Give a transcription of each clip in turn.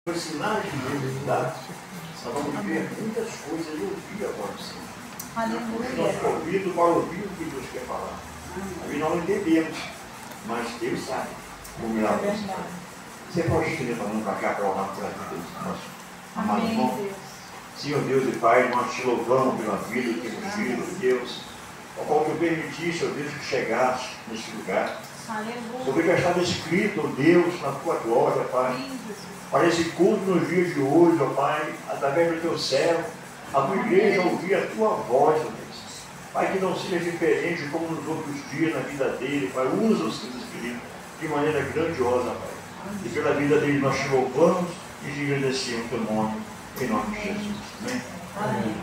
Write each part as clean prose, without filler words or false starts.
Os sinais de necessidade, nós vamos ver muitas coisas e ouvir acontecendo. Nosso ouvido vai ouvir o que Deus quer falar. Aí nós não entendemos, mas Deus sabe como irá acontecer. Você pode estender a mão para cá para orar pela vida do nosso amado irmão? Senhor Deus e Pai, nós te louvamos pela vida que nos viu, Deus. Ao qual tu permitiste, ó Deus, que chegasse nesse lugar. Sobre que estava escrito, ó Deus, na tua glória, Pai. Para esse culto nos dias de hoje, ó Pai, através do teu servo, a tua igreja ouvir a tua voz, ó Deus. Pai, que não seja diferente como nos outros dias na vida dele, Pai. Usa os teus espíritos de maneira grandiosa, Pai. E pela vida dele nós te louvamos e te agradecemos teu nome, em nome de Jesus. Amém? Amém.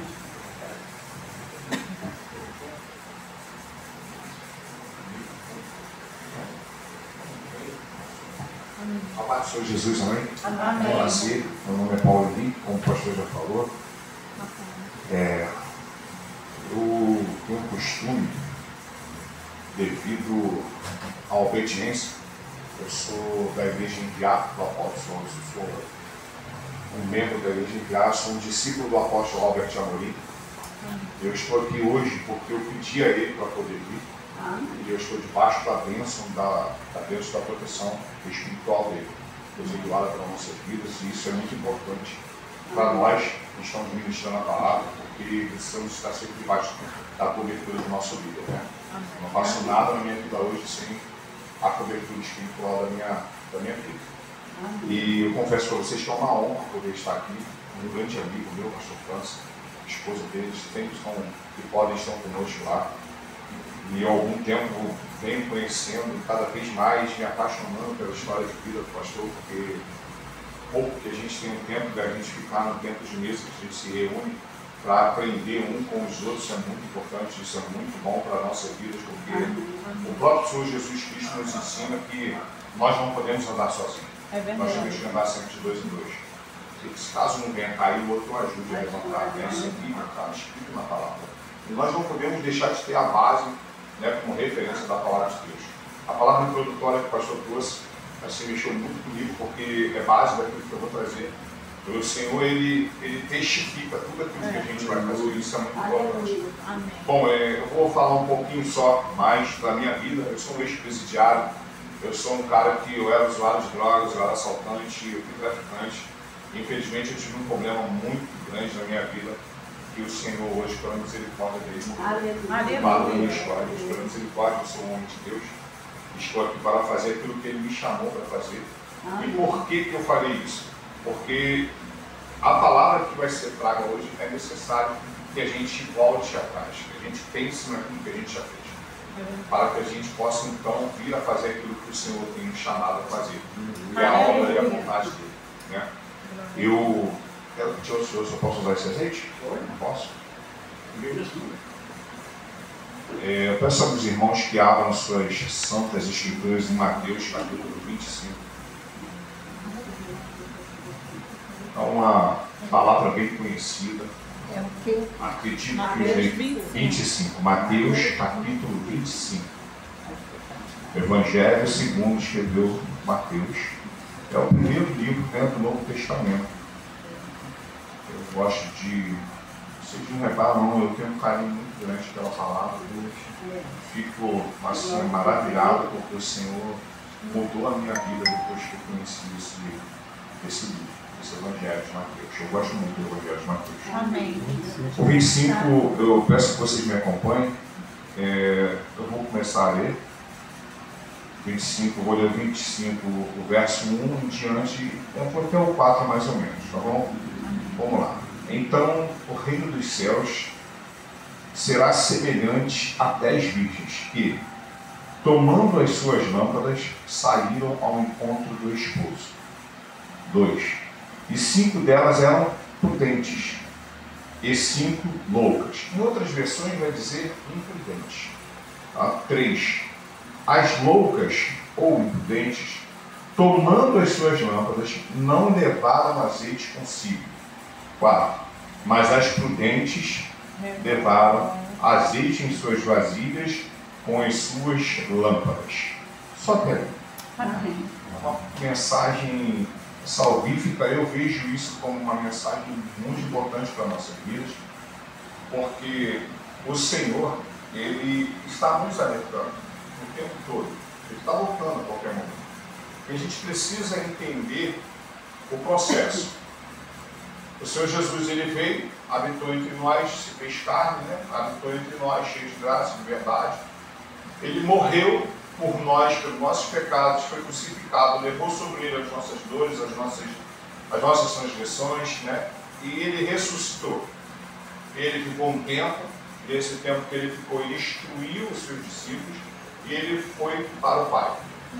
A paz do Senhor Jesus, amém? Amém. Prazer, meu nome é Paulo Henrique, como o pastor já falou. Eu tenho um costume, devido à obediência, eu sou da igreja enviada do apóstolo, eu sou um membro da igreja enviada, sou um discípulo do apóstolo Albert Amorim. Eu estou aqui hoje porque eu pedi a ele para poder vir. E eu estou debaixo da bênção da bênção da proteção espiritual dele. Deus é guarda para nossas vidas, e isso é muito importante para nós que estamos ministrando a palavra, porque precisamos estar sempre debaixo da cobertura da nossa vida. Né? Não faço nada na minha vida hoje sem a cobertura espiritual da minha vida. E eu confesso para vocês que é uma honra poder estar aqui. Um grande amigo meu, pastor França, a esposa deles, sempre podem estar conosco lá. E há algum tempo venho conhecendo e cada vez mais me apaixonando pela história de vida do pastor, porque pouco que a gente tem um tempo da gente ficar no tempo de mesa, que a gente se reúne para aprender um com os outros, isso é muito importante, isso é muito bom para a nossa vida, porque o próprio Senhor Jesus Cristo nos ensina que nós não podemos andar sozinhos. Nós temos que andar sempre de dois em dois. E se caso não venha cair, o outro ajude a levantar, venha sempre está escrito na palavra. E nós não podemos deixar de ter a base, né, como referência da palavra de Deus. A palavra introdutória que o pastor trouxe, assim, mexeu muito comigo, porque é base daquilo que eu vou trazer. O Senhor, ele testifica tudo aquilo que a gente vai fazer, isso é muito importante. Bom, eu vou falar um pouquinho só mais da minha vida. Eu sou um ex-presidiário, eu sou um cara que eu era usuário de drogas, eu era assaltante, eu fui traficante. Infelizmente eu tive um problema muito grande na minha vida, que o Senhor hoje, pela misericórdia dele, mudou a minha história. Pela misericórdia, eu sou um homem de Deus. Estou aqui para fazer aquilo que ele me chamou para fazer. E por que eu falei isso? Porque a palavra que vai ser traga hoje é necessário que a gente volte atrás, que a gente pense naquilo que a gente já fez, para que a gente possa então vir a fazer aquilo que o Senhor tem me chamado a fazer, que é a obra e a vontade dele. Né? Eu posso usar esse azeite? Não posso? Eu peço aos irmãos que abram suas santas escrituras em Mateus, capítulo 25. É uma palavra bem conhecida. Acredito que os 25. Mateus, capítulo 25. Evangelho segundo escreveu Mateus. É o primeiro livro dentro do Novo Testamento. Eu gosto de... Vocês não reparam, não, eu tenho um carinho muito grande pela palavra. Eu fico assim, maravilhado porque o Senhor mudou a minha vida depois que eu conheci esse livro, esse Evangelho de Mateus. Eu gosto muito do Evangelho de Mateus. Amém. O 25, eu peço que vocês me acompanhem. Eu vou começar a ler. 25, eu vou ler o 25, o verso 1 em diante, até o 4 mais ou menos, tá bom? Vamos lá. Então, o reino dos céus será semelhante a 10 virgens que, tomando as suas lâmpadas, saíram ao encontro do esposo. 2. E 5 delas eram prudentes, e 5 loucas. Em outras versões vai dizer imprudentes. 3. As loucas ou imprudentes, tomando as suas lâmpadas, não levaram azeite consigo. 4. Mas as prudentes levaram azeite em suas vasilhas com as suas lâmpadas. Só até aí. Uma mensagem salvífica, eu vejo isso como uma mensagem muito importante para nossas vidas, porque o Senhor, Ele está nos alertando o tempo todo. Ele está voltando a qualquer momento. E a gente precisa entender o processo. O Senhor Jesus, Ele veio, habitou entre nós, se fez carne, né? Habitou entre nós, cheio de graça, de verdade. Ele morreu por nós, pelos nossos pecados, foi crucificado, levou sobre Ele as nossas dores, as nossas transgressões, né? E Ele ressuscitou. Ele ficou um tempo, e esse tempo que Ele ficou, Ele instruiu os seus discípulos, e Ele foi para o Pai.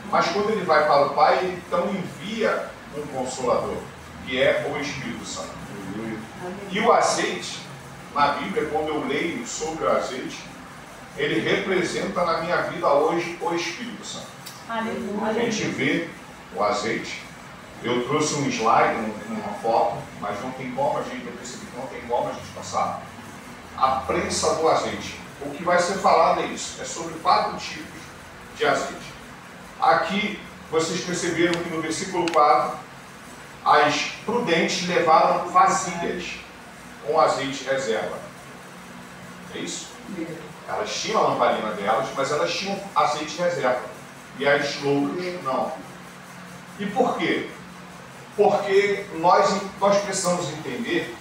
Mas quando Ele vai para o Pai, Ele então envia um Consolador, que é o Espírito Santo. E o azeite, na Bíblia, quando eu leio sobre o azeite, ele representa na minha vida hoje o Espírito Santo. Aleluia. A gente vê o azeite. Eu trouxe um slide, uma foto, mas não tem como a gente, eu percebi que não tem como a gente passar. A prensa do azeite. O que vai ser falado é isso, é sobre 4 tipos de azeite. Aqui, vocês perceberam que no versículo 4, as prudentes levaram vasilhas com azeite reserva. É isso? Elas tinham a lamparina delas, mas elas tinham azeite reserva. E as loucas não. E por quê? Porque nós precisamos entender,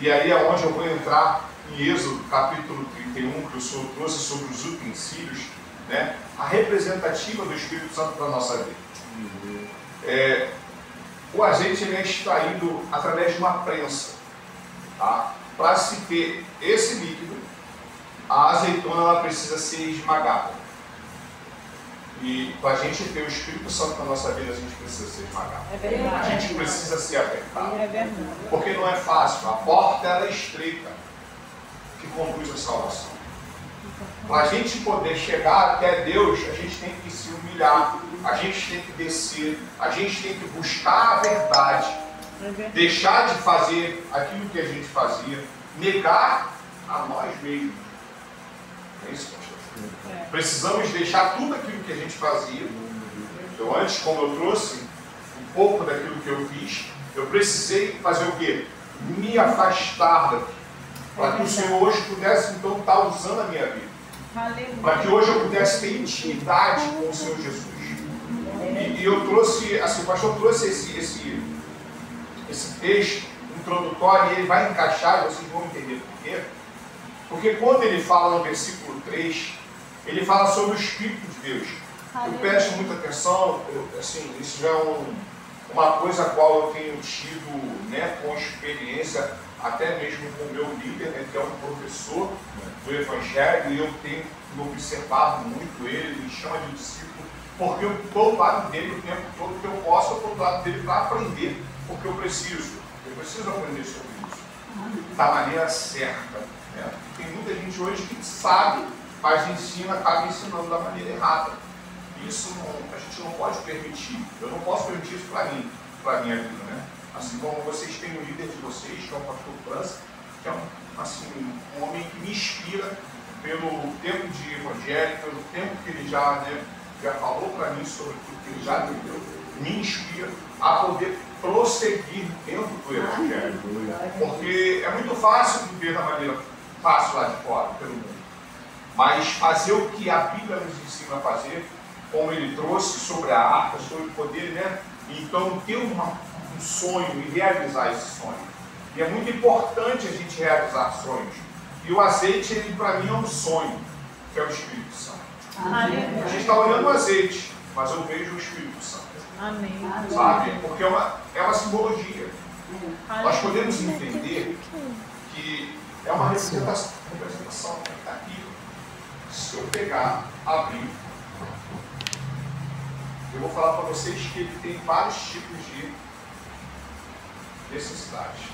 e aí é onde eu vou entrar em Êxodo, capítulo 31, que o Senhor trouxe sobre os utensílios, né? A representativa do Espírito Santo para a nossa vida. O azeite ele é extraído através de uma prensa. Tá? Para se ter esse líquido, a azeitona ela precisa ser esmagada. E para a gente ter o Espírito Santo na nossa vida, a gente precisa ser esmagado. É verdade. A gente precisa ser apertado. É verdade. Porque não é fácil. A porta ela é estreita que conduz à salvação. Para a gente poder chegar até Deus, a gente tem que se humilhar, a gente tem que descer, a gente tem que buscar a verdade, deixar de fazer aquilo que a gente fazia, negar a nós mesmos. É isso, pastor? Precisamos deixar tudo aquilo que a gente fazia. Eu antes, como eu trouxe um pouco daquilo que eu fiz, eu precisei fazer o quê? Me afastar daqui. Para que o Senhor hoje pudesse então estar usando a minha vida. Para que hoje eu pudesse ter intimidade com o Senhor Jesus. E eu trouxe, assim, o pastor trouxe esse texto introdutório e ele vai encaixar, e vocês vão entender por quê. Porque quando ele fala no versículo 3, ele fala sobre o Espírito de Deus. Eu presto muita atenção, assim, isso já é uma coisa a qual eu tenho tido, né, com experiência, até mesmo com o meu líder, né, que é um professor do Evangelho, e eu tenho observado muito ele, me chama de discípulo, porque eu estou do lado dele o tempo todo que eu posso, eu estou do lado dele para aprender, porque eu preciso aprender sobre isso, da maneira certa. Né? Tem muita gente hoje que sabe, mas ensina, acaba ensinando da maneira errada. Isso a gente não pode permitir. Eu não posso permitir isso para mim, para a minha vida. Né? Assim como vocês têm o líder de vocês, que é o pastor França, que é um homem que me inspira pelo tempo de evangelho, pelo tempo que ele já falou para mim sobre tudo que ele já viveu, me inspira a poder prosseguir dentro do evangelho. Porque é muito fácil viver da maneira fácil lá de fora, pelo mundo. Mas fazer o que a Bíblia nos ensina a fazer, como ele trouxe sobre a arca, sobre o poder, né? Então ter um sonho e realizar esse sonho. E é muito importante a gente realizar sonhos. E o azeite, ele para mim é um sonho, que é o Espírito Santo. Amém. A gente está olhando o azeite, mas eu vejo o Espírito Santo. Amém. Sabe? Porque é uma simbologia. Nós podemos entender que é uma representação aqui. Se eu pegar, abrir, eu vou falar para vocês que ele tem vários tipos de necessidades.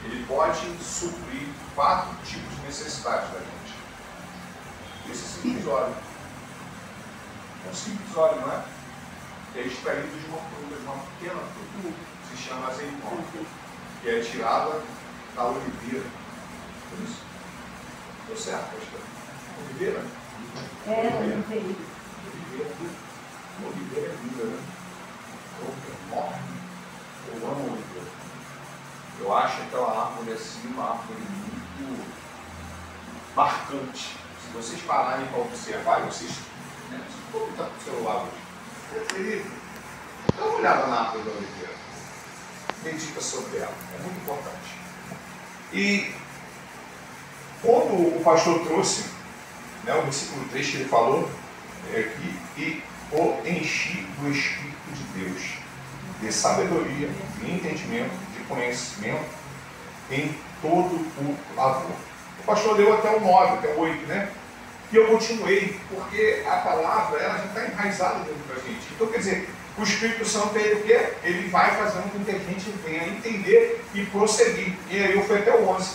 Ele pode suprir 4 tipos de necessidades da gente. Esse simples óleo. É um simples óleo, não é? Que é extraído de uma fruta, de uma pequena fruta. Se chama azeitona. Que é tirada da oliveira. Por isso? Estou certo, pastor? Oliveira? Oliveira. Oliveira é vida, né? enorme. Eu amo oliveira. Eu acho aquela árvore assim uma árvore muito marcante. Se vocês pararem para observar, vocês vão estar com o celular hoje. Dá uma olhada na árvore da oliveira. Medita sobre ela. É muito importante. E quando o pastor trouxe, né, o versículo 3 que ele falou aqui, e o enchi do Espírito de Deus, de sabedoria, de entendimento, de conhecimento, em todo o lavor. O pastor deu até o 9, até o 8, né? E eu continuei, porque a palavra ela já está enraizada dentro da gente. Então, quer dizer, o Espírito Santo, ele o quê? Ele vai fazendo com que a gente venha entender e prosseguir. E aí eu fui até o 11.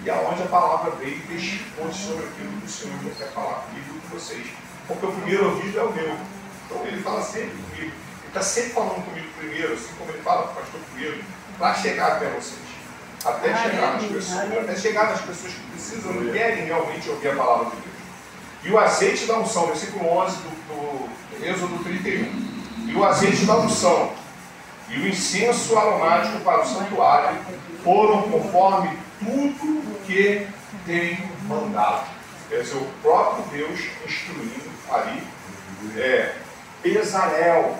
E aonde a palavra veio e testificou sobre aquilo que o Senhor quer falar comigo e com vocês. Porque o primeiro ouvido é o meu. Então ele fala sempre comigo. Ele está sempre falando comigo primeiro, assim como ele fala com o pastor primeiro, para chegar até vocês. Até chegar nas pessoas. Até chegar nas pessoas que precisam e querem realmente ouvir a palavra de Deus. E o azeite da unção, versículo 11 do Êxodo 31. E o azeite da unção e o incenso aromático para o santuário foram conforme tudo o que tem mandado. Quer dizer, o próprio Deus instruindo ali. Bezalel.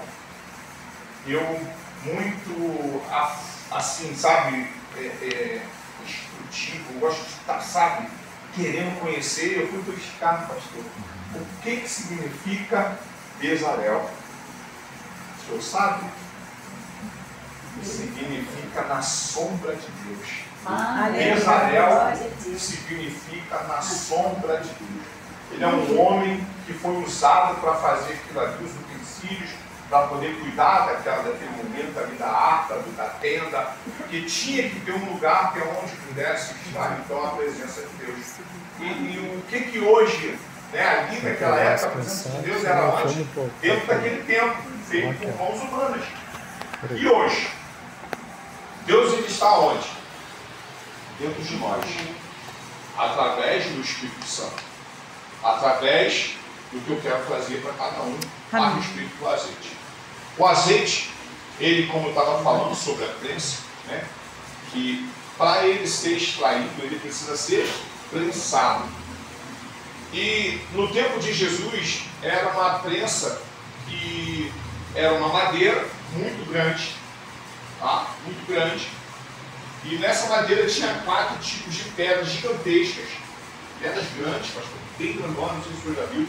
Eu muito, assim, sabe, instrutivo, gosto de estar, sabe, querendo conhecer. Eu fui verificar, pastor, o que significa Bezalel. O senhor sabe? Significa na sombra de Deus. Bezalel significa na sombra de Deus. Ele é um homem que foi usado para fazer aquilo ali, os utensílios, para poder cuidar daquele momento ali da arca, da tenda, que tinha que ter um lugar que é onde pudesse estar então a presença de Deus. E o que hoje, né, ali naquela época, a presença de Deus era onde? Dentro daquele templo, feito por mãos humanas. E hoje, Deus ele está onde? Dentro de nós, através do Espírito Santo, através do que eu quero fazer para cada um a respeito do azeite. O azeite, ele, como eu estava falando sobre a prensa, né, que para ele ser extraído, ele precisa ser prensado. E no tempo de Jesus, era uma prensa que era uma madeira muito grande, tá? Muito grande. E nessa madeira tinha 4 tipos de pedras gigantescas. Pedras grandes, pastor, bem grandonas, não sei se você já viu.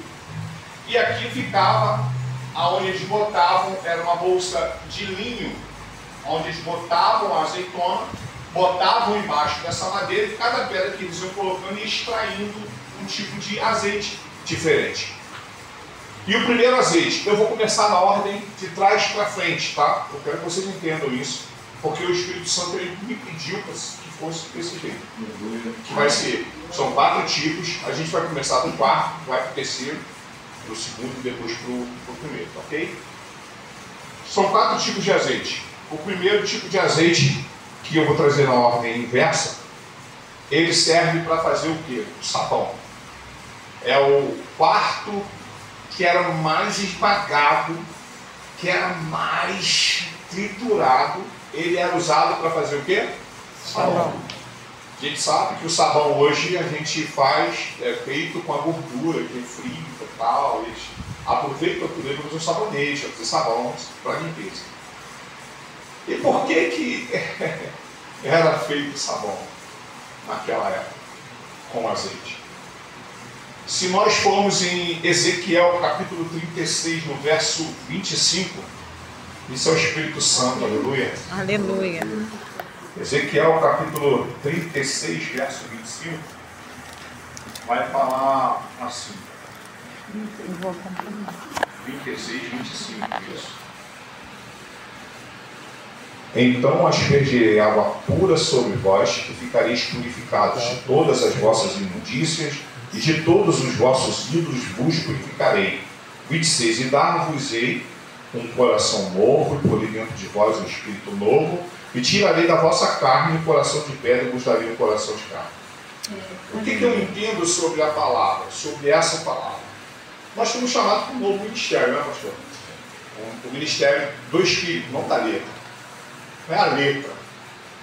E aqui ficava, aonde eles botavam, era uma bolsa de linho, onde eles botavam a azeitona, botavam embaixo dessa madeira e cada pedra que eles iam colocando e extraindo um tipo de azeite diferente. E o primeiro azeite, eu vou começar na ordem de trás para frente, tá? Eu quero que vocês entendam isso, porque o Espírito Santo ele me pediu que fosse desse jeito. Que vai ser, são 4 tipos, a gente vai começar do quarto, vai para o terceiro, para o segundo e depois para o primeiro, ok? São 4 tipos de azeite. O primeiro tipo de azeite, que eu vou trazer na ordem inversa, ele serve para fazer o quê? O sabão. É o quarto que era mais esmagado, que era mais triturado, ele era usado para fazer o quê? Sabão. A gente sabe que o sabão hoje a gente faz, feito com a gordura, que é frio e tal, eles aproveitam tudo para fazer sabonete, para fazer sabão, para limpeza. E por que era feito sabão naquela época, com azeite? Se nós formos em Ezequiel capítulo 36, no verso 25, isso é o Espírito Santo, aleluia. Aleluia. Ezequiel capítulo 36, verso 25, vai falar assim. 36, 25, isso. Então aspergirei água pura sobre vós, e ficareis purificados de todas as vossas imundícias, e de todos os vossos ídolos vos purificarei. 26. E dar-vos-ei um coração novo, e porei dentro de vós um espírito novo, e tirarei da vossa carne um coração de pedra, e vos darei um coração de carne. O que eu entendo sobre a palavra, sobre essa palavra? Nós temos chamado para um novo ministério, não é, pastor? O ministério do Espírito, não da letra. Não é a letra.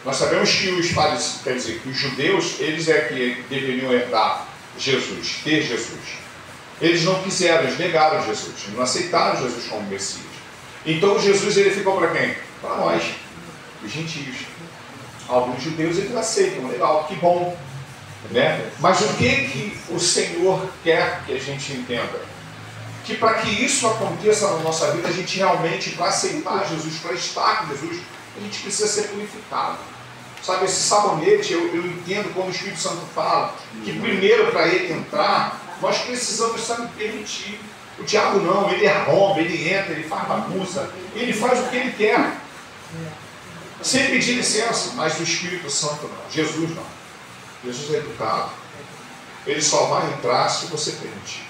Nós sabemos que os fariseus, quer dizer, que os judeus, eles é que deveriam herdar Jesus, ter Jesus. Eles não quiseram, eles negaram Jesus, não aceitaram Jesus como Messias. Então Jesus, ele ficou para quem? Para nós, os gentios. Alguns judeus eles aceitam, legal, que bom. Né? Mas o que o Senhor quer que a gente entenda? Que para que isso aconteça na nossa vida, a gente realmente, para aceitar Jesus, para estar com Jesus, a gente precisa ser purificado. Sabe, esse sabonete, eu entendo quando o Espírito Santo fala que primeiro para ele entrar, nós precisamos, sabe, permitir. O diabo não, ele arromba, ele entra, ele faz bagunça, ele faz o que ele quer. Sem pedir licença, mas o Espírito Santo não. Jesus não. Jesus é educado. Ele só vai entrar se você permitir.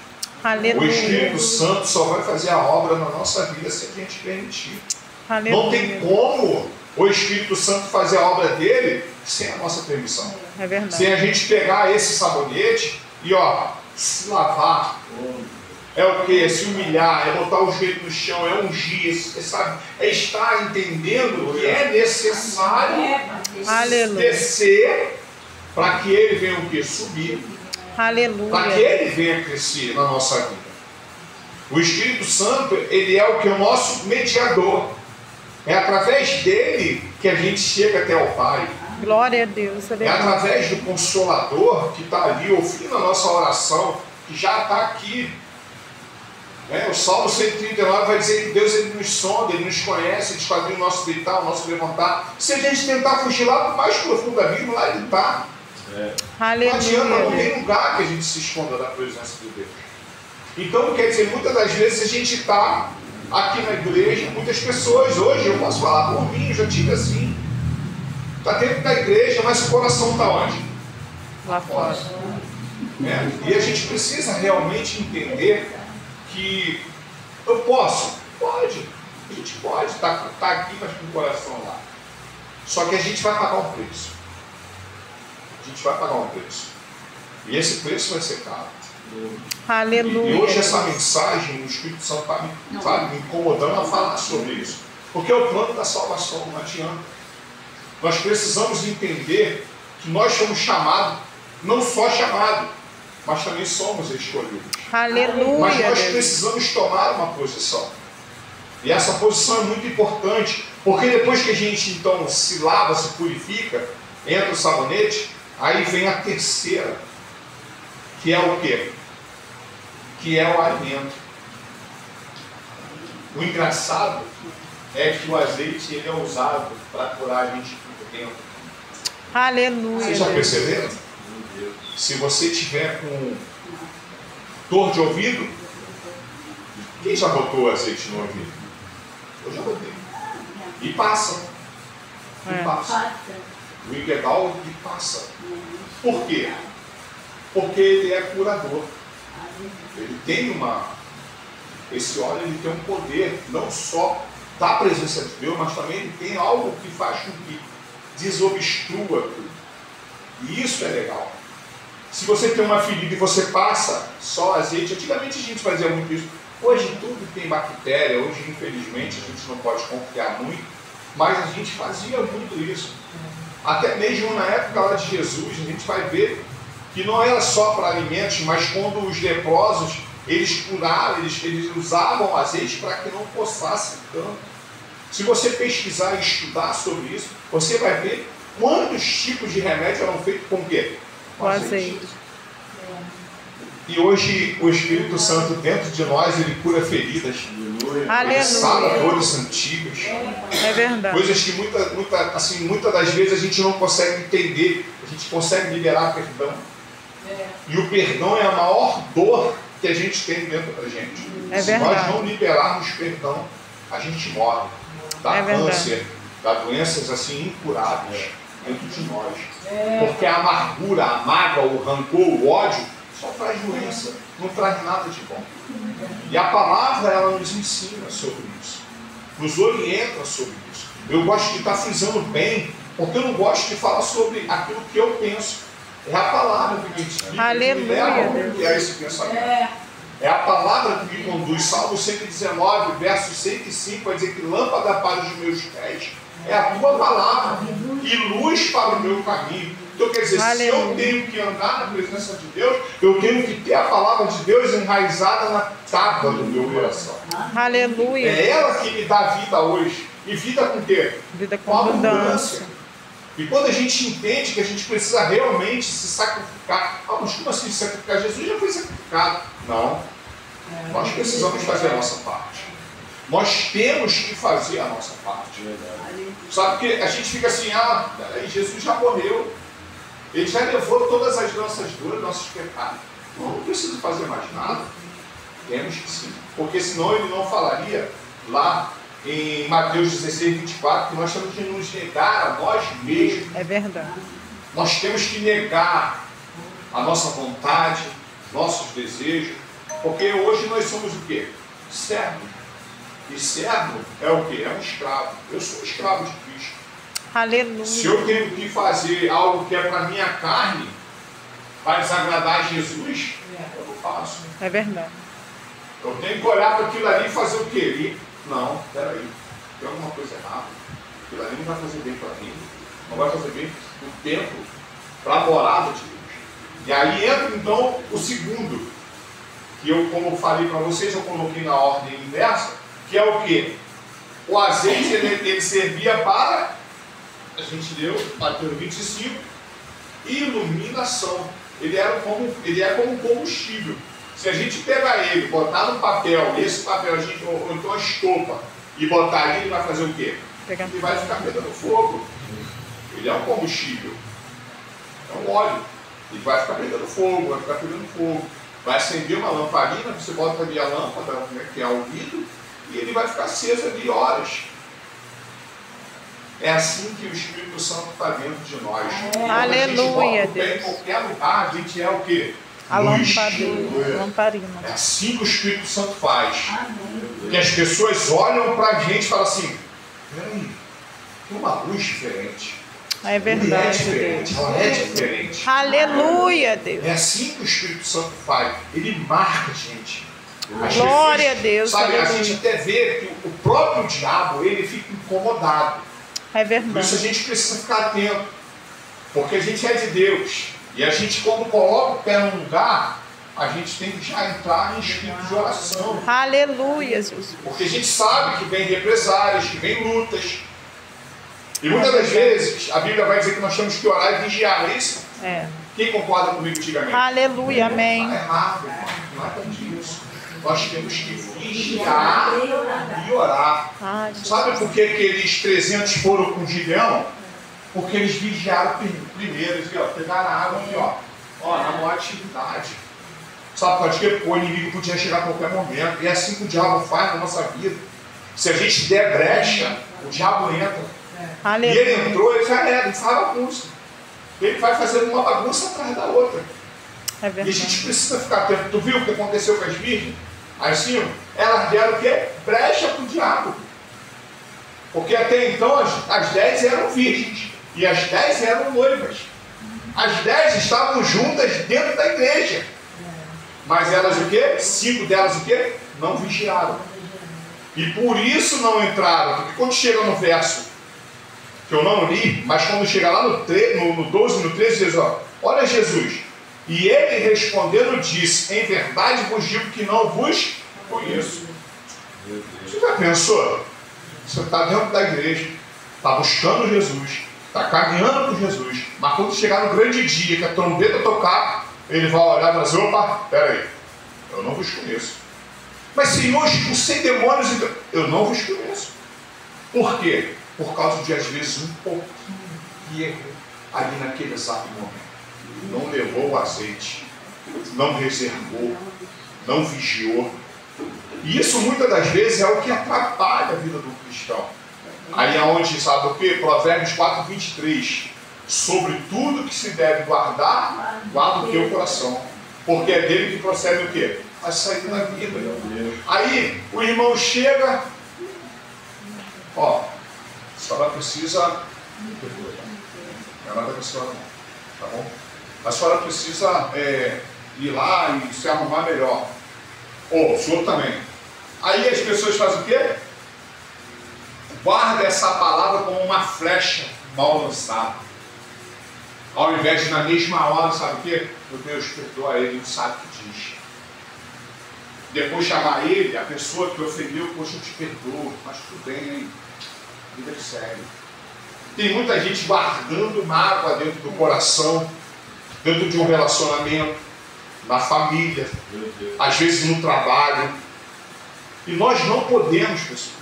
Aleluia. O Espírito Santo só vai fazer a obra na nossa vida se a gente permitir. Aleluia. Não tem como o Espírito Santo fazer a obra dele sem a nossa permissão. É verdade. Sem a gente pegar esse sabonete e se lavar. É o que? É se humilhar, é botar o joelho no chão, é ungir, sabe? É estar entendendo que é necessário descer para que ele venha o que? Subir. Aleluia. Para que ele venha crescer na nossa vida. O Espírito Santo, ele é o que? O nosso mediador. É através dele que a gente chega até o Pai. Glória a Deus. É através do Consolador que está ali ouvindo a nossa oração, que já está aqui. O Salmo 139 vai dizer que Deus ele nos sonda, ele nos conhece, ele esquadrinha o nosso deitar, o nosso levantar. Se a gente tentar fugir lá para o mais profundo abismo, lá ele está. Aleluia. Não adianta, não tem lugar que a gente se esconda da presença de Deus. Então, quer dizer, muitas das vezes a gente está aqui na igreja, muitas pessoas hoje, eu posso falar por mim, eu já tive assim, está dentro da igreja, mas o coração está onde? Lá fora. E a gente precisa realmente entender que eu posso, pode, a gente pode estar aqui, mas com o coração lá. Só que a gente vai pagar um preço. A gente vai pagar um preço. E esse preço vai ser caro. Aleluia. E hoje essa mensagem, o Espírito Santo está me incomodando a falar sobre isso. Porque é o plano da salvação, não adianta. Nós precisamos entender que nós somos chamados, não só chamados, mas também somos escolhidos. Aleluia. Mas nós precisamos tomar uma posição. E essa posição é muito importante, porque depois que a gente então se lava, se purifica, entra o sabonete, aí vem a terceira, que é o quê? Que é o alimento. O engraçado é que o azeite ele é usado para curar a gente por dentro. Aleluia. Vocês já perceberam? Se você tiver com dor de ouvido, quem já botou azeite no ouvido? Eu já botei. E passa. E passa. O Igedal ele passa. Por quê? Porque ele é curador. Ele tem esse óleo ele tem um poder, não só da presença de Deus, mas também ele tem algo que faz com que desobstrua tudo. E isso é legal. Se você tem uma ferida e você passa só azeite, antigamente a gente fazia muito isso. Hoje tudo tem bactéria, hoje infelizmente a gente não pode confiar muito, mas a gente fazia muito isso. Até mesmo na época lá de Jesus, a gente vai ver que não era só para alimentos, mas quando os leprosos, eles curaram, eles usavam azeite para que não coçasse tanto. Se você pesquisar e estudar sobre isso, você vai ver quantos tipos de remédios eram feitos com o quê? Com azeite. E hoje o Espírito Santo dentro de nós, ele cura feridas. Aleluia. Ele sara dores antigas. É verdade. Coisas que muitas das vezes a gente não consegue entender. A gente consegue liberar perdão. E o perdão é a maior dor que a gente tem dentro da gente. É Se nós não liberarmos perdão, a gente morre. Dá câncer, dá doenças assim incuráveis dentro de nós. Porque a amargura, a mágoa, o rancor, o ódio só traz doença, não traz nada de bom. E a palavra ela nos ensina sobre isso, nos orienta sobre isso. Eu gosto de estar frisando bem, porque eu não gosto de falar sobre aquilo que eu penso. É a palavra que me leva a esse pensamento. É a palavra que me conduz. Salmo 119, verso 105, vai dizer que lâmpada para os meus pés é a tua palavra e luz para o meu caminho. Então quer dizer, se eu tenho que andar na presença de Deus, eu tenho que ter a palavra de Deus enraizada na tábua do meu coração. Aleluia. É ela que me dá vida hoje. E vida com o quê? Vida com abundância. E quando a gente entende que a gente precisa realmente se sacrificar, mas como assim se sacrificar? Jesus já foi sacrificado. Não. Nós precisamos fazer a nossa parte. Nós temos que fazer a nossa parte. Sabe que a gente fica assim, Jesus já morreu. Ele já levou todas as nossas dores, nossos pecados. Não precisa fazer mais nada. Temos que sim. Porque senão ele não falaria lá em Mateus 16, 24, que nós temos que nos negar a nós mesmos. É verdade. Nós temos que negar a nossa vontade, nossos desejos, porque hoje nós somos o quê? Servo. E servo é o quê? É um escravo. Eu sou um escravo de Cristo. Aleluia. Se eu tenho que fazer algo que é para minha carne, para desagradar a Jesus, eu não faço. É verdade. Eu tenho que olhar para aquilo ali e fazer o quê? Não, peraí, tem alguma coisa errada. Aquilo ali não vai fazer bem para mim, não vai fazer bem no templo, para a morada de Deus. E aí entra então o segundo, que eu, como eu falei para vocês, eu coloquei na ordem inversa, que é o quê? O azeite ele servia para, a gente leu, Mateus 25, iluminação. Ele é como combustível. Se a gente pegar ele, botar no papel, esse papel, ou então a estopa, e botar ali, ele vai fazer o quê? Ele vai ficar pegando fogo. Ele é um combustível. É um óleo. Ele vai ficar pegando fogo, vai ficar pegando fogo. Vai acender uma lamparina, você bota ali a lâmpada, que é o vidro, e ele vai ficar aceso ali horas. É assim que o Espírito Santo está dentro de nós. Aleluia, Deus. Em qualquer lugar, a gente é o quê? A lamparina. É assim que o Espírito Santo faz. Que as pessoas olham para a gente e falam assim, peraí, tem uma luz diferente. É verdade, Deus. Ela é diferente. Aleluia, Deus. É assim que o Espírito Santo faz. Ele marca a gente. Glória a Deus. Sabe, aleluia. a gente até vê que o próprio diabo, ele fica incomodado. É Por isso a verdade. gente precisa ficar atento. Porque a gente é de Deus. E a gente, quando coloca o pé num lugar, a gente tem que já entrar em espírito de oração. Aleluia, Jesus. Porque a gente sabe que vem represálias, que vem lutas. E muitas das vezes a Bíblia vai dizer que nós temos que orar e vigiar, não é isso? É. Quem concorda comigo, diga amém. Aleluia, amém. Está errado, irmão. Nada disso. Nós temos que vigiar e orar. Ai, Sabe por que aqueles 300 foram com Gideão? Porque eles vigiaram primeiro, eles pegaram a água aqui, na maior atividade. Sabe por quê? Porque o inimigo podia chegar a qualquer momento. E é assim que o diabo faz na nossa vida. Se a gente der brecha, o diabo entra. Aleluia. E ele entrou, ele já era, ele faz bagunça. Ele vai fazendo uma bagunça atrás da outra. É E a verdade. gente precisa ficar atento. Tu viu o que aconteceu com as virgens? As 5, elas deram o quê? Brecha para o diabo. Porque até então as 10 eram virgens. E as 10 eram noivas. As 10 estavam juntas dentro da igreja. Mas elas o quê? 5 delas o quê? Não vigiaram. E por isso não entraram. Porque quando chega no verso, que eu não li, mas quando chega lá no 12, no 13, diz, olha Jesus. E ele respondendo disse, em verdade vos digo que não vos conheço. Você já pensou? Você está dentro da igreja, está buscando Jesus, está caminhando com Jesus, mas quando chegar no grande dia, que a trombeta tocar, ele vai olhar e vai dizer, opa, peraí, eu não vos conheço. Mas Senhor, expulsei demônios, então, eu não vos conheço. Por quê? Por causa de, às vezes, um pouquinho de erro ali naquele exato momento. Não levou o azeite, não reservou, não vigiou. E isso muitas das vezes é o que atrapalha a vida do cristão. Aí é onde, sabe o quê? Provérbios 4, 23. Sobre tudo que se deve guardar, guarda o teu coração. Porque é dele que procede o quê? A saída da vida. Aí o irmão chega, a senhora precisa. Não é nada com a senhora não, tá bom? A senhora precisa ir lá e se arrumar melhor. O senhor também. Aí as pessoas fazem o quê? Guarda essa palavra como uma flecha mal lançada. Ao invés de na mesma hora, sabe o quê? Meu Deus, perdoa ele, não sabe o que diz. Depois chamar ele, a pessoa que ofendeu, poxa, eu te perdoo, mas tudo bem, hein? Vida que segue. Tem muita gente guardando mágoa dentro do coração, dentro de um relacionamento, na família, às vezes no trabalho. E nós não podemos, pessoal.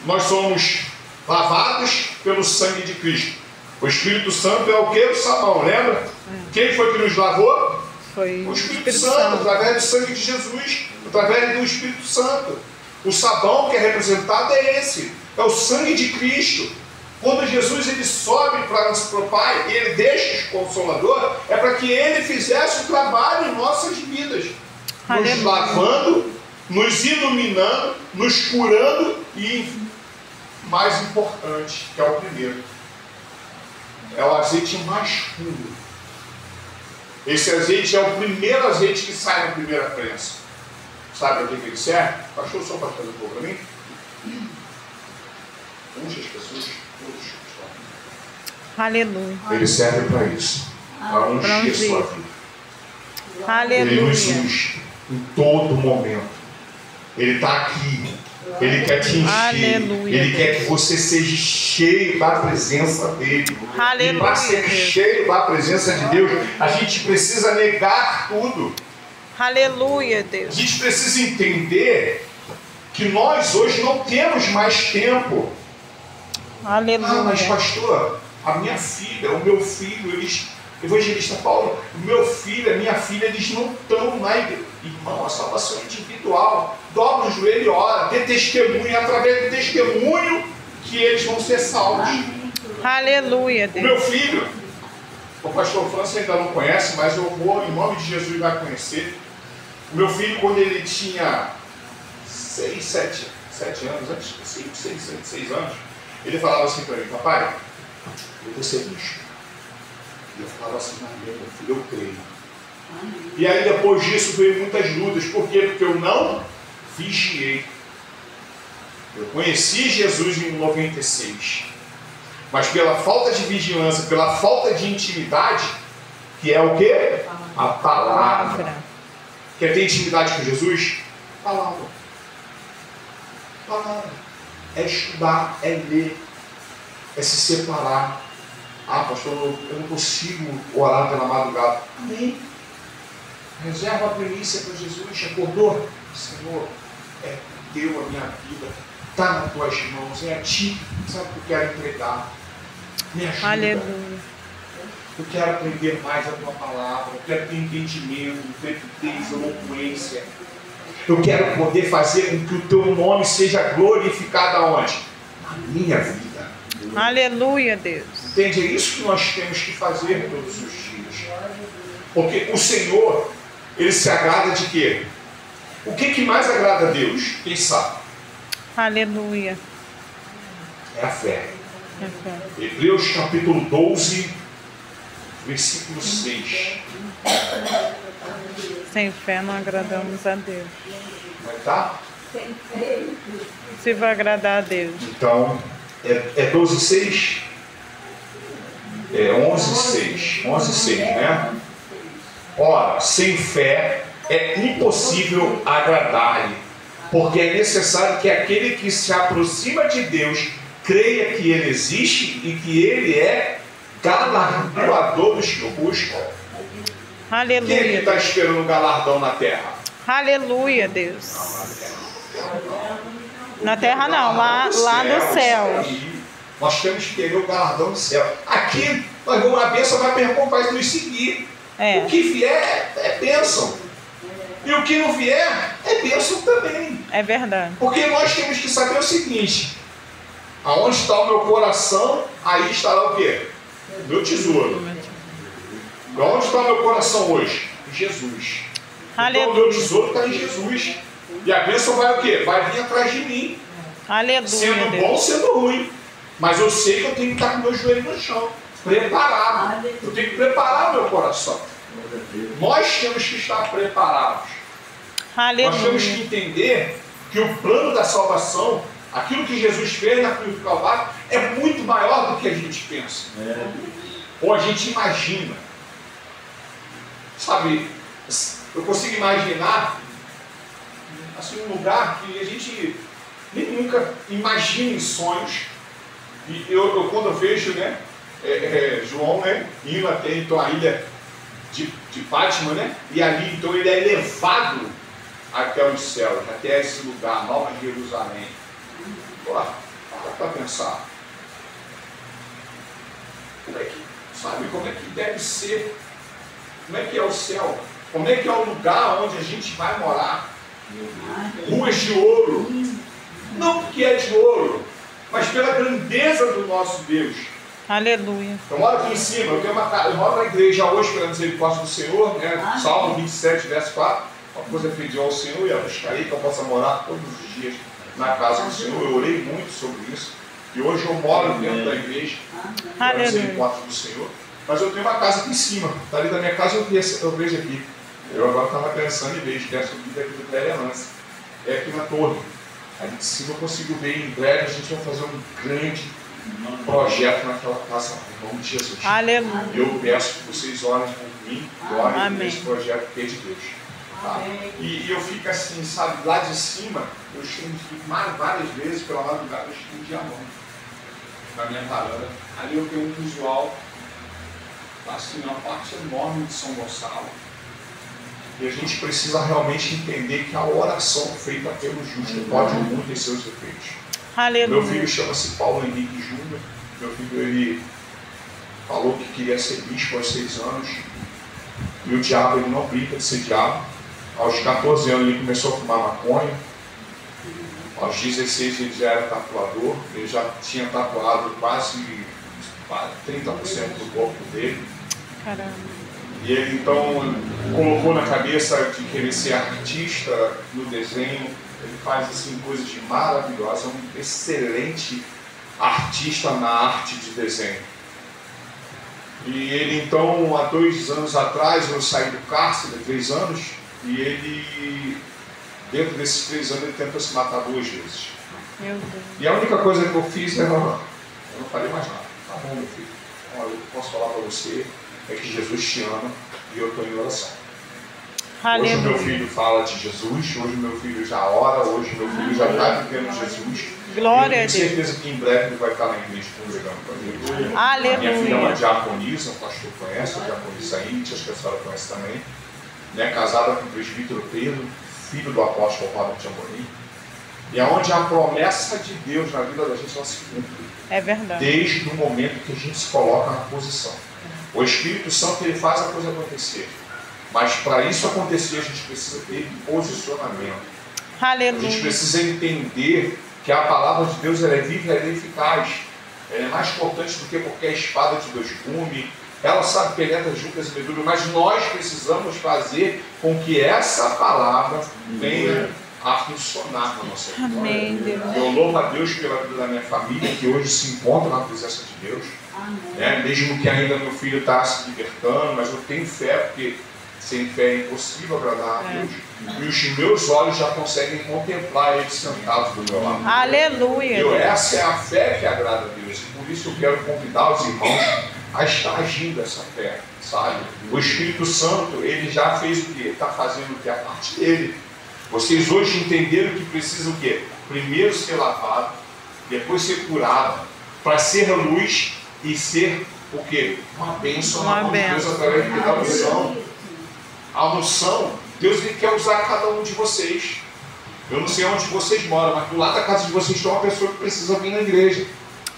Nós somos lavados pelo sangue de Cristo. O Espírito Santo é o que? O sabão, lembra? Quem foi que nos lavou? Foi o Espírito Santo, através do sangue de Jesus, através do Espírito Santo. O sabão que é representado é esse, é o sangue de Cristo. Quando Jesus ele sobe para o Pai, e ele deixa o Consolador, é para que ele fizesse o trabalho em nossas vidas, nos lavando, nos iluminando, nos curando e, mais importante, que é o primeiro, é o azeite mais puro. Esse azeite é o primeiro azeite que sai na primeira prensa. Sabe a que ele serve? Pastor, só para fazer um pouco para mim? Unge as pessoas. Aleluia. Ele serve para isso. Para ungir a sua vida. Aleluia. Ele nos unge em todo momento. Ele está aqui. Ele quer te encher. Aleluia. Ele quer que você seja cheio da presença dele. Aleluia. E para ser cheio da presença de Deus, a gente precisa negar tudo. Aleluia, Deus. A gente precisa entender que nós hoje não temos mais tempo. Aleluia. Ah, mas pastor, a minha filha, o meu filho, eles, evangelista Paulo, o meu filho, a minha filha, eles não estão na igreja. Irmão, a salvação é individual. Dobra o joelho e ora, dê testemunho, e através do testemunho que eles vão ser salvos. Aleluia, Deus. O meu filho, o pastor França ainda não conhece, mas eu vou, em nome de Jesus, vai conhecer. O meu filho, quando ele tinha 6 anos, 6 anos, ele falava assim para mim: papai, eu vou ser bicho. E eu falava assim: não, meu filho, eu creio. E aí depois disso veio muitas dúvidas. Por quê? Porque eu não vigiei. Eu conheci Jesus em 96. Mas pela falta de vigilância, pela falta de intimidade, que é o quê? A palavra. Quer ter intimidade com Jesus? Palavra. Palavra. É estudar, é ler, é se separar. Ah, pastor, eu não consigo orar pela madrugada. Amém. Reserva a primícia para Jesus. Acordou? Senhor, é teu a minha vida. Está nas tuas mãos. É a ti. Sabe o que eu quero entregar? Me ajuda. Aleluia. Eu quero aprender mais a tua palavra. Eu quero ter entendimento, intrepidez, eloquência. Eu quero poder fazer com que o teu nome seja glorificado aonde? Na minha vida. Aleluia, Deus. Entende? É isso que nós temos que fazer todos os dias. Porque o Senhor, Ele se agrada de quê? O que mais agrada a Deus? Quem sabe? Aleluia. É a fé. Hebreus capítulo 12, versículo 6. Sem fé não agradamos a Deus. Vai estar? Se vai agradar a Deus. Então, é 12, 6? É 11, 6. 11, 6, né? Ora, sem fé é impossível agradar-lhe, porque é necessário que aquele que se aproxima de Deus creia que Ele existe e que Ele é galardoador dos que o buscam. Aleluia. Quem é que está esperando o galardão na terra? Aleluia, Deus. Na terra não, lá do céu. Nós temos que querer o galardão do céu. Aqui, nós vamos, a bênção vai nos seguir. O que vier é bênção. E o que não vier é bênção também. É verdade. Porque nós temos que saber o seguinte: aonde está o meu coração, aí estará o quê? Meu tesouro. Onde está o meu coração hoje? Em Jesus. Aleluia. Então o meu tesouro está em Jesus. E a bênção vai o quê? Vai vir atrás de mim. Aleluia. Sendo bom, sendo ruim. Mas eu sei que eu tenho que estar com meu joelho no chão. Preparado. Eu tenho que preparar o meu coração. Nós temos que estar preparados. Aleluia. Nós temos que entender que o plano da salvação, aquilo que Jesus fez na cruz do Calvário, é muito maior do que a gente pensa. Ou a gente imagina. Sabe, eu consigo imaginar assim, um lugar que a gente nem nunca imagina em sonhos. E eu quando eu vejo, né, João, né, indo até então a ilha de Fátima, né, e ali então ele é levado até os céus, até esse lugar, Nova Jerusalém. Para pensar. Como é que deve ser? Como é que é o céu? Como é que é o lugar onde a gente vai morar? Ruas de ouro. Não porque é de ouro, mas pela grandeza do nosso Deus. Aleluia. Eu moro aqui em cima, eu moro na igreja hoje pela misericórdia do Senhor, né? Salmo 27, verso 4. Uma coisa eu pedi ao Senhor e a buscarei que eu possa morar todos os dias na casa do Senhor. Eu orei muito sobre isso. E hoje eu moro dentro da igreja, pela misericórdia do Senhor. Mas eu tenho uma casa aqui em cima. Está ali da minha casa, eu vejo aqui. Eu agora estava pensando em vejo, que é a subida aqui do Telemance. É aqui na torre. Ali de cima eu consigo ver. Em breve a gente vai fazer um grande projeto naquela casa, em nome de Jesus. Aleluia. Eu peço que vocês orem por mim, orem por esse projeto que é de Deus. Tá? E eu fico assim, sabe, lá de cima, eu estendi várias vezes pela madrugada, eu estendi a mão na minha varanda. Ali eu tenho um visual, assim, uma parte enorme de São Gonçalo. E a gente precisa realmente entender que a oração feita pelo justo pode muito ter seus efeitos. Aleluia. Meu filho chama-se Paulo Henrique Júnior. Meu filho, ele falou que queria ser bispo aos 6 anos. E o diabo, ele não brinca de ser diabo. Aos 14 anos ele começou a fumar maconha. Aos 16 ele já era tatuador. Ele já tinha tatuado quase 30% do corpo dele. Caramba. E ele então colocou na cabeça de querer ser artista no desenho. Ele faz assim coisas maravilhosas, é um excelente artista na arte de desenho. E ele então, há 2 anos atrás, eu saí do cárcere, 3 anos, e ele, dentro desses 3 anos, ele tentou se matar 2 vezes. Meu Deus. E a única coisa que eu fiz, eu não falei mais nada. Tá bom, meu filho, olha, eu posso falar para você, é que Jesus te ama e eu estou em oração. Hoje o meu filho fala de Jesus, hoje o meu filho já ora, hoje o meu filho já está vivendo Jesus. Glória a Deus. Tenho certeza que em breve ele vai estar na igreja congregando com a gente. Aleluia. Minha filha é uma diaconisa, o pastor conhece, a diaconisa Índia, acho que a senhora conhece também. Né, casada com o presbítero Pedro, filho do apóstolo Robert de Amorim. E aonde a promessa de Deus na vida da gente, ela se cumpre. É verdade. Desde o momento que a gente se coloca na posição. O Espírito Santo, ele faz a coisa acontecer. Mas para isso acontecer, a gente precisa ter posicionamento. Aleluia. A gente precisa entender que a palavra de Deus, ela é viva e ela é eficaz. Ela é mais importante do que qualquer espada de 2 gumes. Ela sabe penetra juntas e medulas, mas nós precisamos fazer com que essa palavra venha a funcionar na nossa vida. Amém, Deus. Eu louvo a Deus pela vida da minha família, que hoje se encontra na presença de Deus. Né? Mesmo que ainda meu filho está se libertando, mas eu tenho fé, porque sem fé é impossível agradar a Deus. E os meus olhos já conseguem contemplar Ele sentado do meu lado. Aleluia. Essa é a fé que agrada a Deus. E por isso eu quero convidar os irmãos a estar agindo essa fé, sabe? O Espírito Santo, ele já fez o quê? Está fazendo o quê? A parte dele. Vocês hoje entenderam que precisa o quê? Primeiro ser lavado, depois ser curado, para ser luz e ser o quê? Uma bênção na mão de Deus através da unção. A unção, Deus, ele quer usar cada um de vocês. Eu não sei onde vocês moram, mas do lado da casa de vocês tem uma pessoa que precisa vir na igreja.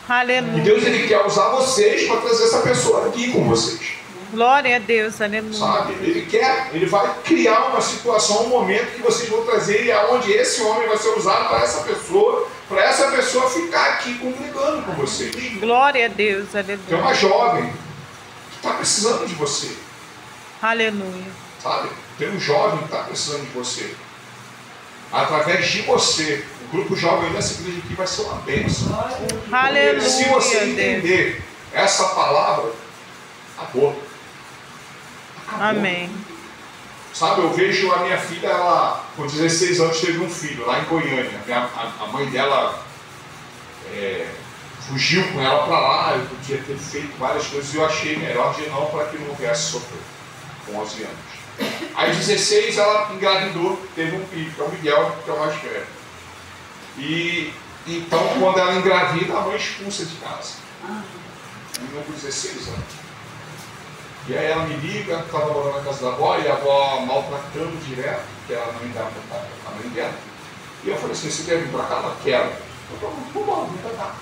Aleluia. E Deus, ele quer usar vocês para trazer essa pessoa aqui com vocês. Glória a Deus, aleluia. Sabe? Ele vai criar uma situação, um momento que vocês vão trazer e aonde esse homem vai ser usado para essa pessoa ficar aqui congregando com vocês. Glória a Deus, aleluia. Tem uma jovem que está precisando de você. Aleluia. Sabe? Tem um jovem que está precisando de você. Através de você, o grupo jovem dessa igreja aqui vai ser uma bênção. Aleluia. Se você entender essa palavra, acabou. Amém. Sabe, eu vejo a minha filha, ela com 16 anos teve um filho lá em Goiânia. A mãe dela fugiu com ela para lá, eu podia ter feito várias coisas e eu achei melhor de não para que não houvesse sofrer, com 11 anos. Aí 16 ela engravidou, teve um filho, que é o Miguel, que é o mais velho. E então quando ela engravida, a mãe expulsa de casa. Menina com 16 anos. E aí ela me liga, estava morando na casa da avó, e a avó maltratando direto, que era a mãe dela. E eu falei assim, você quer vir para cá? Ela quer. Eu falei, vamos, vem para cá.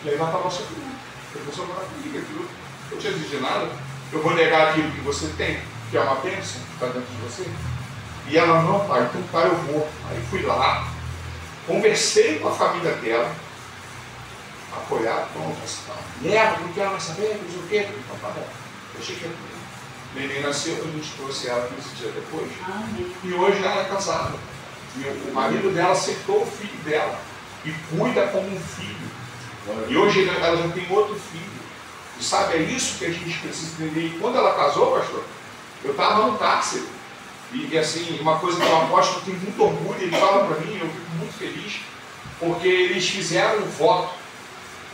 E aí vai para a nossa família. Eu vou morar comigo, aquilo. Eu tinha dito de nada. Eu vou negar aquilo que você tem, que é uma bênção, que está dentro de você. E ela, não, pai, então pai, eu vou. Aí fui lá, conversei com a família dela, apoiado, pronto, leva, não quero mais saber, não sei o quê. Então tá bom, deixei que o neném nasceu, a gente trouxe ela 15 dias depois. E hoje ela é casada. O marido dela aceitou o filho dela e cuida como um filho. E hoje ela já tem outro filho. E sabe, é isso que a gente precisa entender. E quando ela casou, pastor, eu estava no cárcere. E assim, uma coisa que o apóstolo tem muito orgulho, ele fala para mim, eu fico muito feliz, porque eles fizeram um voto,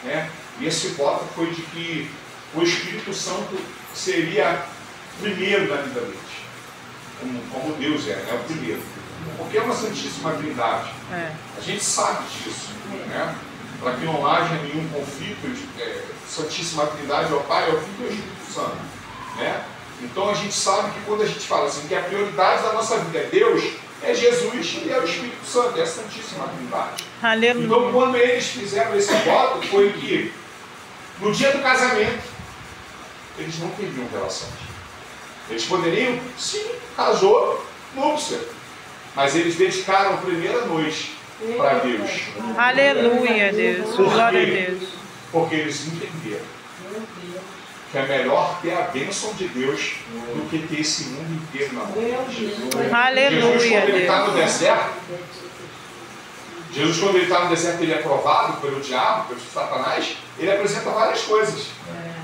né? E esse voto foi de que o Espírito Santo seria primeiro na vida deles, como Deus é, né? O primeiro. Porque é uma Santíssima Trindade. A gente sabe disso, né? Para que não haja nenhum conflito, Santíssima Trindade é o Pai, é o Filho e é o Espírito Santo, né? Então a gente sabe que quando a gente fala assim, que a prioridade da nossa vida é Deus, é Jesus e é o Espírito Santo, é a Santíssima Trindade. Aleluia. Então quando eles fizeram esse voto, foi que no dia do casamento, eles não teriam relações. Eles poderiam, sim, casou, núpcia, mas eles dedicaram a primeira noite para Deus. Aleluia, Deus. Glória a Deus. Porque eles entenderam que é melhor ter a bênção de Deus do que ter esse mundo inteiro na mão de Jesus. Aleluia, Jesus, quando ele está Deus. no deserto, Jesus, quando ele está no deserto, ele é provado pelo diabo, pelo Satanás, ele apresenta várias coisas,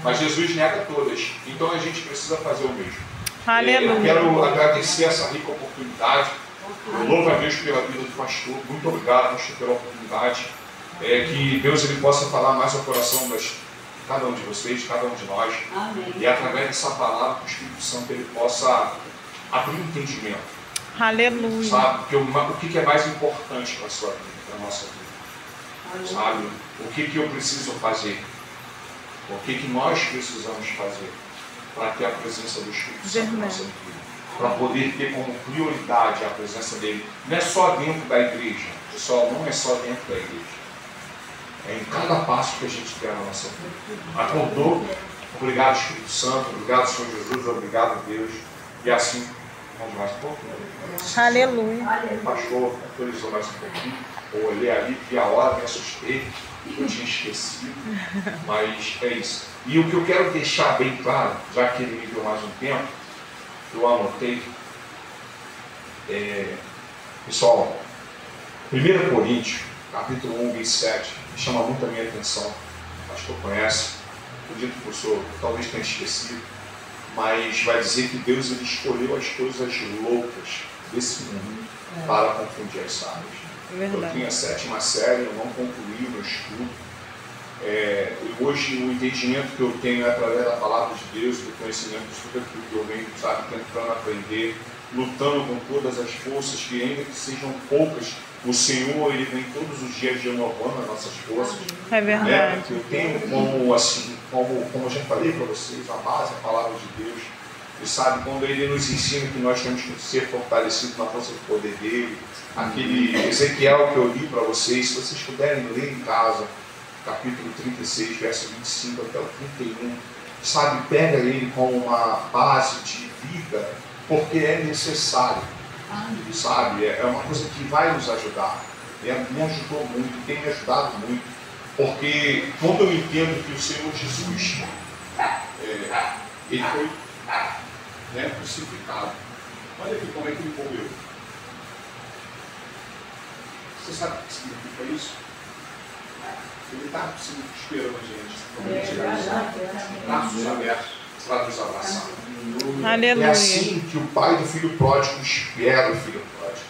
mas Jesus nega todas. Então a gente precisa fazer o mesmo. Aleluia. Eu quero agradecer essa rica oportunidade. Eu louvo a Deus pela vida do pastor. Muito obrigado, pastor, pela oportunidade. Que Deus ele possa falar mais ao coração de cada um de vocês, de cada um de nós. Amém. E através dessa palavra, que o Espírito Santo ele possa abrir um entendimento. Aleluia. Sabe? O que é mais importante para a sua vida, para a nossa vida. Sabe? O que eu preciso fazer? O que nós precisamos fazer para ter a presença do Espírito Santo na nossa vida? Para poder ter como prioridade a presença dele. Não é só dentro da igreja. Pessoal, não é só dentro da igreja. É em cada passo que a gente der na nossa vida. Acordou. Obrigado, Espírito Santo. Obrigado, Senhor Jesus. Obrigado, Deus. E assim, vamos mais um pouco. Aleluia. O pastor autorizou mais um pouquinho. Eu olhei ali, vi a hora, me assustei. Eu tinha esquecido. Mas é isso. E o que eu quero deixar bem claro, já que ele me deu mais um tempo, eu anotei. Pessoal, 1 Coríntios, capítulo 1, 27, me chama muito a minha atenção. O pastor conhece, acredito que o senhor talvez tenha esquecido, mas vai dizer que Deus ele escolheu as coisas loucas desse mundo para confundir as sábias. Eu tinha a 7ª série, eu não concluí o meu estudo. E hoje o entendimento que eu tenho é através da palavra de Deus, do conhecimento de tudo aquilo que eu venho, sabe, tentando aprender, lutando com todas as forças, que ainda que sejam poucas, o Senhor ele vem todos os dias renovando as nossas forças. É verdade. Eu tenho como, assim, como eu já falei para vocês, a base, a palavra de Deus. E sabe, quando ele nos ensina que nós temos que ser fortalecidos na força do poder dele, aquele Ezequiel que eu li para vocês, se vocês puderem ler em casa, capítulo 36, verso 25 até o 31, sabe, pega ele como uma base de vida, porque é necessário, sabe, é uma coisa que vai nos ajudar, me ajudou muito, tem me ajudado muito, porque quando eu entendo que o Senhor Jesus, ele foi crucificado, olha aqui como é que ele morreu. Você sabe o que significa isso? Ele está esperando a gente, braços abertos. para nos abraçar. Aleluia. É assim que o pai do filho pródigo espera o filho pródigo.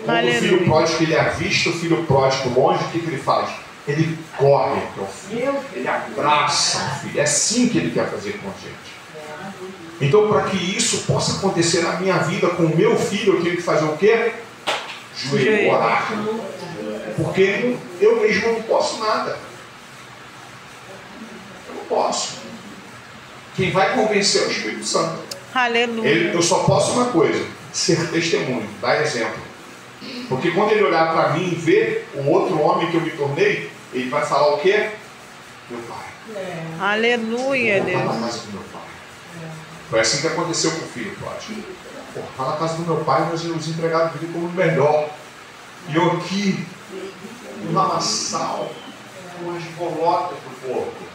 Quando o filho pródigo ele avista o filho pródigo longe, o que ele faz? Ele corre para o filho, ele abraça o filho. É assim que ele quer fazer com a gente. Então, para que isso possa acontecer na minha vida com o meu filho, eu tenho que fazer o quê? Joelho, orar. Porque eu mesmo não posso nada. Eu não posso. Quem vai convencer é o Espírito Santo. Aleluia. Eu só posso uma coisa: ser testemunho, dar exemplo. Porque quando ele olhar para mim e ver o outro homem que eu me tornei, ele vai falar o quê? Meu pai. Aleluia, Vou lá na Deus. casa do meu pai. Foi assim que aconteceu com o filho pródigo. Lá na casa do meu pai, mas os empregados viram como melhor. E eu aqui, um lamaçal, umas bolotas do porco.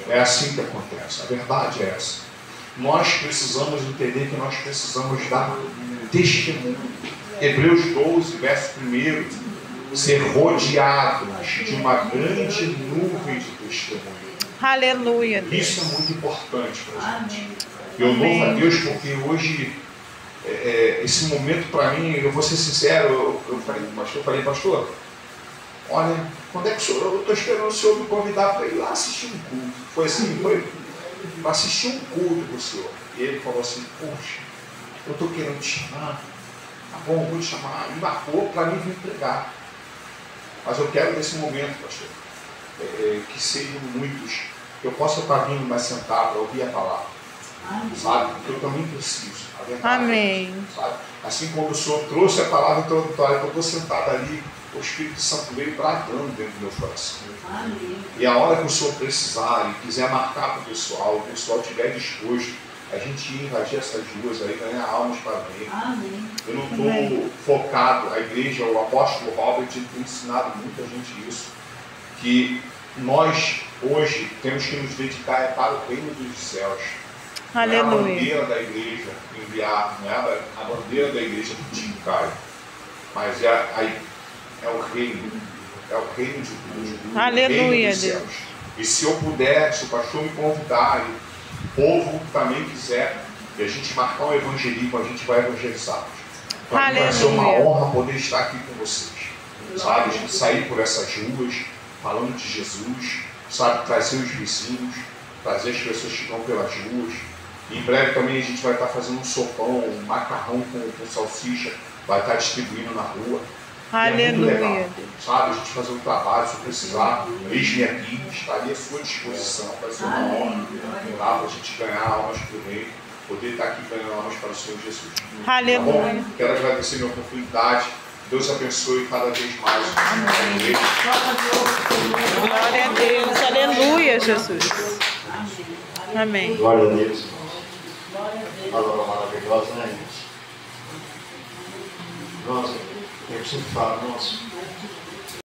É assim que acontece. A verdade é essa. Nós precisamos entender que nós precisamos dar testemunho. Hebreus 12, verso 1. Ser rodeados de uma grande nuvem de testemunho. Aleluia, Deus. Isso é muito importante para a gente. Eu louvo a Deus porque hoje, esse momento para mim, eu vou ser sincero, eu falei, pastor, olha, quando é que eu estou esperando o senhor me convidar para ir lá assistir um culto. Foi assim, foi para assistir um culto com o senhor. E ele falou assim, poxa, eu estou querendo te chamar, tá bom, vou te chamar. Me marcou para mim vir pregar. Mas eu quero nesse momento, pastor, que sejam muitos, que eu possa estar vindo mais sentado para ouvir a palavra. Sabe? Porque eu também preciso. A verdade, Amém. sabe? Assim como o Senhor trouxe a palavra introdutória, que eu estou sentado ali, o Espírito Santo veio bradando dentro do meu coração. Amém. E a hora que o Senhor precisar e quiser marcar para o pessoal estiver disposto, a gente ir invadir essas ruas aí, ganhar almas para ver. Amém. Eu não estou focado, a igreja, o apóstolo Robert tem ensinado muita gente isso, que nós hoje temos que nos dedicar para o reino dos céus. Aleluia. Não é a bandeira da igreja enviar, não é a bandeira da igreja que te cai, mas é o reino de Deus. Aleluia, Deus. E se eu puder, se o pastor me convidar, e o povo também quiser, e a gente marcar um evangelismo, a gente vai evangelizar. Para mim vai ser uma honra poder estar aqui com vocês. Sabe, a gente sair por essas ruas, falando de Jesus, sabe, trazer os vizinhos, trazer as pessoas que estão pelas ruas. Em breve também a gente vai estar fazendo um sopão, um macarrão com salsicha, vai estar distribuindo na rua. Aleluia. É muito legal, sabe? A gente fazer um trabalho, se precisar, eis-me aqui, estaria à sua disposição, vai ser uma honra ir lá para a gente ganhar almas para o reino, poder estar aqui ganhando almas para o Senhor Jesus. Aleluia. Tá bom? Quero agradecer a minha oportunidade. Deus abençoe cada vez mais. Amém. Glória a Deus. Aleluia, Jesus. Amém. Glória a Deus. Palavra maravilhosa, né, irmãos? Nossa, eu sempre falo, nossa.